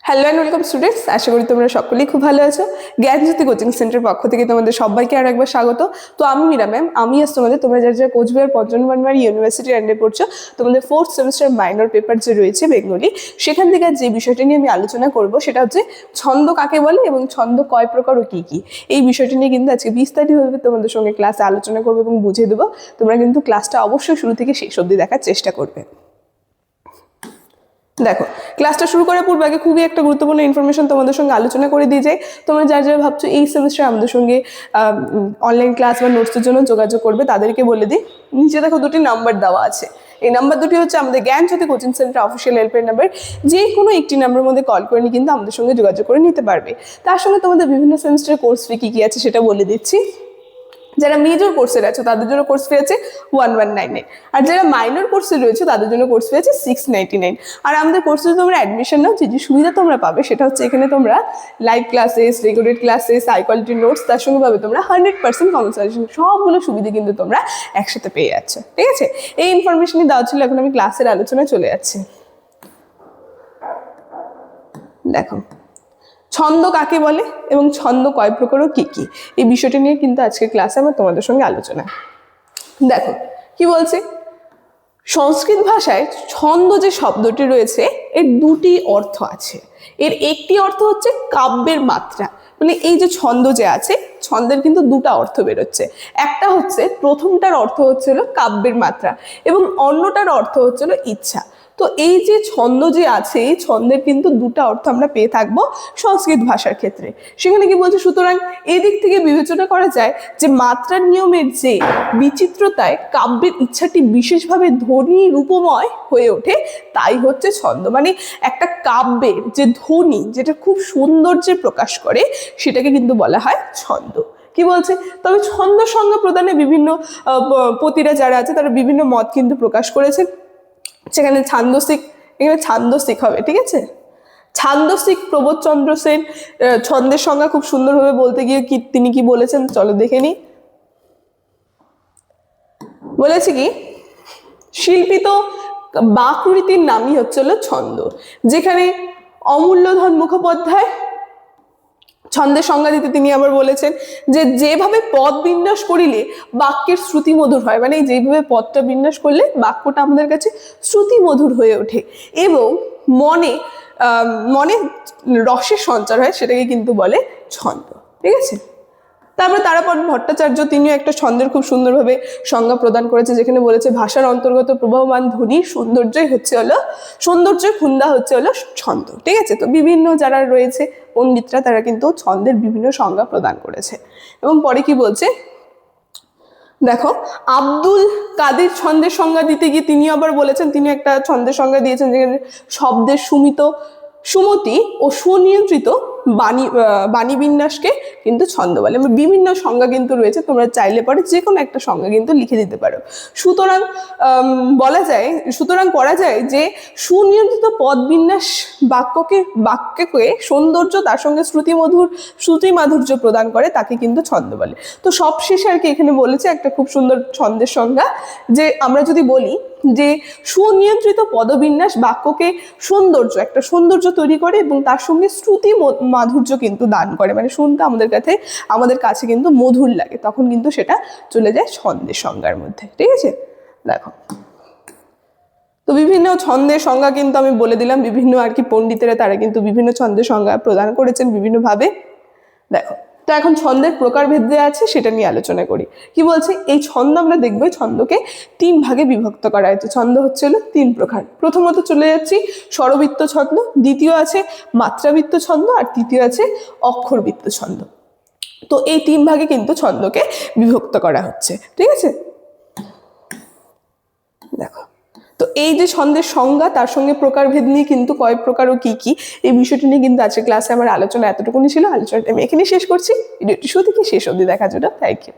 Hello and welcome students, আশা করি তোমরা সকলেই খুব ভালো আছো। জ্ঞানজ্যোতি কোচিং সেন্টারের পক্ষ থেকে তোমাদের সবাইকে আর একবার স্বাগত। তো আমি মীরা ম্যাম, আমি আজ তোমাদের তোমরা যারা কোচবিহার পঞ্চনবাড়ি ইউনিভার্সিটির আন্ডারে পড়ছো, তোমাদের 4th সেমিস্টার মাইনর পেপার যে রয়েছে বেঙ্গলি, সেখান থেকে যে বিষয়টা নিয়ে আমি আলোচনা করব সেটা হচ্ছে ছন্দ কাকে বলে এবং ছন্দ কয় প্রকার ও কী কী। এই বিষয়টা নিয়ে কিন্তু আজকে বিস্তারিতভাবে তোমাদের সঙ্গে ক্লাসে আলোচনা করবো এবং বুঝিয়ে দেবো। তোমরা কিন্তু ক্লাসটা অবশ্যই শুরু থেকে শেষ অবধি দেখার চেষ্টা করবে। দেখো, ক্লাসটা শুরু করার পূর্বে আগে খুবই একটা গুরুত্বপূর্ণ ইনফরমেশন তোমাদের সঙ্গে আলোচনা করে দিয়ে যাই। তোমরা যারা যারা ভাবছো এই সেমিস্টারে আমাদের সঙ্গে অনলাইন ক্লাস বা নোটসের জন্য যোগাযোগ করবে, তাদেরকে বলে দিই, নিচে দেখো দুটি নাম্বার দেওয়া আছে। এই নাম্বার দুটি হচ্ছে আমাদের Gyanjyoti coaching centre official helpline number. যে কোনো একটি নাম্বারের মধ্যে কল করে নিয়ে কিন্তু আমাদের সঙ্গে যোগাযোগ করে নিতে পারবে। তার সঙ্গে তোমাদের বিভিন্ন সেমিস্টারের কোর্স ফি কী কী আছে সেটা বলে দিচ্ছি। যারা মেজর কোর্সের আছে তাদের জন্য কোর্স ফি আছে 1199, আর যারা মাইনর কোর্সে রয়েছে তাদের জন্য কোর্স ফি আছে 699। আর আমাদের কোর্সে তোমরা অ্যাডমিশন নাও, যে সুবিধা তোমরা পাবে সেটা হচ্ছে এখানে তোমরা live classes, recorded classes, high কোয়ালিটির নোটস, তার সঙ্গে পাবে তোমরা 100% কনসালটেশন। সবগুলো সুবিধা কিন্তু তোমরা একসাথে পেয়ে যাচ্ছ। ঠিক আছে, এই ইনফরমেশনই দেওয়া ছিল। এখন আমি ক্লাসের আলোচনায় চলে যাচ্ছি। দেখো, ছন্দ কাকে বলে এবং ছন্দ কয় প্রকার ও কী কী, এই বিষয়টা নিয়ে কিন্তু আজকে ক্লাসে আমার তোমাদের সঙ্গে আলোচনা। দেখো কি বলছে, সংস্কৃত ভাষায় ছন্দ যে শব্দটি রয়েছে এর দুটি অর্থ আছে। এর একটি অর্থ হচ্ছে কাব্যের মাত্রা, মানে এই যে ছন্দ যে আছে, ছন্দের কিন্তু দুটো অর্থ বেরোচ্ছে। একটা হচ্ছে, প্রথমটার অর্থ হচ্ছিল কাব্যের মাত্রা এবং অন্যটার অর্থ হচ্ছিল ইচ্ছা। তো এই যে ছন্দ যে আছে, এই ছন্দের কিন্তু দুটো অর্থ আমরা পেয়ে থাকবো সংস্কৃত ভাষার ক্ষেত্রে। সেখানে কি বলছে, সুতরাং এদিক থেকে বিবেচনা করা যায় যে মাত্রার নিয়মের যে বিচিত্রতায় কাব্যের ইচ্ছাটি বিশেষভাবে ধ্বনি রূপময় হয়ে ওঠে, তাই হচ্ছে ছন্দ। মানে একটা কাব্যের যে ধ্বনি, যেটা খুব সৌন্দর্যে প্রকাশ করে, সেটাকে কিন্তু বলা হয় ছন্দ। কি বলছে, তবে ছন্দ সংজ্ঞা প্রদানে বিভিন্ন পতিরা যারা আছে তারা বিভিন্ন মত কিন্তু প্রকাশ করেছেন। সেখানে এখানে ছান্দসিক হবে। ঠিক আছে, ছান্দসিক প্রবোধচন্দ্র সেন ছন্দের সংজ্ঞা খুব সুন্দরভাবে বলতে গিয়ে তিনি কি বলেছেন চলো দেখে নি। বলেছে কি, শিল্পিত বাকৃতির নামই হচ্ছিল ছন্দ। যেখানে অমূল্যধন মুখোপাধ্যায় ছন্দের সংজ্ঞা দিতে তিনি আবার বলেছেন যে যেভাবে পদ বিন্যাস করিলে বাক্যের শ্রুতি মধুর হয়, মানে যেভাবে পদটা বিন্যাস করলে বাক্যটা আমাদের কাছে শ্রুতি মধুর হয়ে ওঠে এবং মনে মনে রসের সঞ্চার হয়, সেটাকে কিন্তু বলে ছন্দ। ঠিক আছে, তারপরে তারাপদ ভট্টাচার্য তিনিও একটা ছন্দের খুব সুন্দরভাবে সংজ্ঞা প্রদান করেছে, যেখানে বলেছে ভাষার অন্তর্গত প্রবাহমান ধ্বনি সৌন্দর্যই হচ্ছে হলো সৌন্দর্যের খুন্দা হচ্ছে হলো ছন্দ। ঠিক আছে, তো বিভিন্ন যারা রয়েছে পণ্ডিতরা তারা কিন্তু ছন্দের বিভিন্ন সংজ্ঞা প্রদান করেছে। এবং পরে কি বলছে, দেখো, আব্দুল কাদের ছন্দের সংজ্ঞা দিতে গিয়ে তিনি আবার বলেছেন, তিনি একটা ছন্দের সংজ্ঞা দিয়েছেন যেখানে শব্দের সুমতি ও সুনিয়ন্ত্রিত বাণী বিন্যাসকে কিন্তু ছন্দ বলে। বিভিন্ন সংজ্ঞা কিন্তু রয়েছে, তোমরা চাইলে পরে যে কোনো একটা সংজ্ঞা কিন্তু লিখে দিতে পারো। সুতরাং করা যায় যে সুনিয়ন্ত্রিত পদ বিন্যাস বাক্যকে সৌন্দর্য, তার সঙ্গে শ্রুতি মাধুর্য প্রদান করে, তাকে কিন্তু ছন্দ বলে। তো সবশেষে আর কি এখানে বলেছে একটা খুব সুন্দর ছন্দের সংজ্ঞা, যে আমরা যদি বলি যে সুনিয়ন্ত্রিত পদবিন্যাস বাক্যকে একটা সৌন্দর্য তৈরি করে এবং তার সঙ্গে শ্রুতি মাধুর্য কিন্তু দান করে, মানে শুনতে আমাদের কাছে কিন্তু মধুর লাগে, তখন কিন্তু সেটা চলে যায় ছন্দের সংজ্ঞার মধ্যে। ঠিক আছে, দেখো, তো বিভিন্ন ছন্দের সংজ্ঞা কিন্তু আমি বলে দিলাম। বিভিন্ন আর কি পণ্ডিতেরা তারা কিন্তু বিভিন্ন ছন্দের সংজ্ঞা প্রদান করেছেন বিভিন্নভাবে। দেখো, তো এখন ছন্দের প্রকারভেদ যে আছে সেটা নিয়ে আলোচনা করি। কি বলছে, এই ছন্দ আমরা দেখবো ছন্দকে 3 ভাগে বিভক্ত করা হয়েছে। ছন্দ হচ্ছে হলো 3 প্রকার। প্রথমত চলে যাচ্ছি স্বরবৃত্ত ছন্দ, দ্বিতীয় আছে মাত্রাবৃত্ত ছন্দ, আর তৃতীয় আছে অক্ষরবৃত্ত ছন্দ। তো এই 3 ভাগে কিন্তু ছন্দকে বিভক্ত করা হচ্ছে। ঠিক আছে, দেখো, তো এই যে ছন্দের সংজ্ঞা, তার সঙ্গে প্রকারভেদ নিয়ে কিন্তু কয় প্রকার ও কি কি, এই বিষয়টি নিয়ে কিন্তু আজকে ক্লাসে আমার আলোচনা এতটুকুনি ছিল। আলোচনাটা আমি এখানে শেষ করছি। ভিডিওটি শুরু থেকে শেষ অবধি দেখার জন্য থ্যাংক ইউ।